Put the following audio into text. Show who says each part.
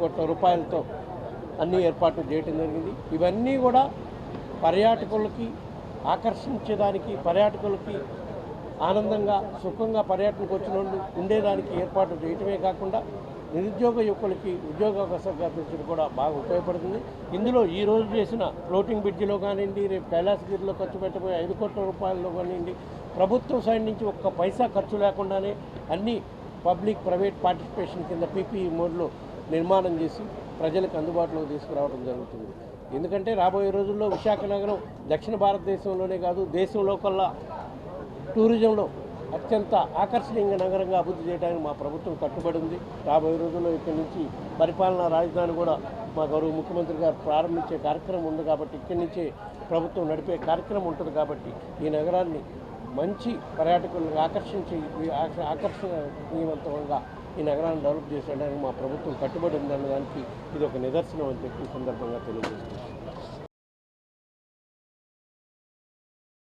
Speaker 1: కోట్ల రూపాయలతో అన్ని ఏర్పాట్లు చేయడం జరిగింది. ఇవన్నీ కూడా పర్యాటకులకి ఆకర్షించడానికి, పర్యాటకులకి ఆనందంగా సుఖంగా పర్యటనకు వచ్చిన వాళ్ళు ఉండేదానికి ఏర్పాటు చేయటమే కాకుండా నిరుద్యోగ యువకులకి ఉద్యోగావకాశాలు కల్పించడం కూడా బాగా ఉపయోగపడుతుంది. ఇందులో ఈరోజు చేసిన ఫ్లోటింగ్ బ్రిడ్జిలో కానివ్వండి, రేపు కైలాసగిరిలో ఖర్చు పెట్టబోయే 5 కోట్ల రూపాయల్లో కానివ్వండి, ప్రభుత్వం సైడ్ నుంచి ఒక్క పైసా ఖర్చు లేకుండానే అన్ని పబ్లిక్ ప్రైవేట్ పార్టిసిపేషన్ కింద పీపీఈ మోడ్లో నిర్మాణం చేసి ప్రజలకు అందుబాటులోకి తీసుకురావడం జరుగుతుంది. ఎందుకంటే రాబోయే రోజుల్లో విశాఖ నగరం దక్షిణ భారతదేశంలోనే కాదు, దేశంలో కల్లా టూరిజంలో అత్యంత ఆకర్షణీయంగా నగరంగా అభివృద్ధి చేయడానికి మా ప్రభుత్వం కట్టుబడి ఉంది. రాబోయే రోజుల్లో ఇక్కడి నుంచి పరిపాలనా రాజధాని కూడా మా గౌరవ ముఖ్యమంత్రి గారు ప్రారంభించే కార్యక్రమం ఉంది కాబట్టి, ఇక్కడి నుంచే ప్రభుత్వం నడిపే కార్యక్రమం ఉంటుంది కాబట్టి ఈ నగరాన్ని మంచి పర్యాటకులను ఆకర్షణీయవంతంగా ఈ నగరాన్ని డెవలప్ చేసేయడానికి మా ప్రభుత్వం కట్టుబడి ఉందన్న దానికి ఇది ఒక నిదర్శనం అని చెప్పి సందర్భంగా తెలియజేస్తుంది.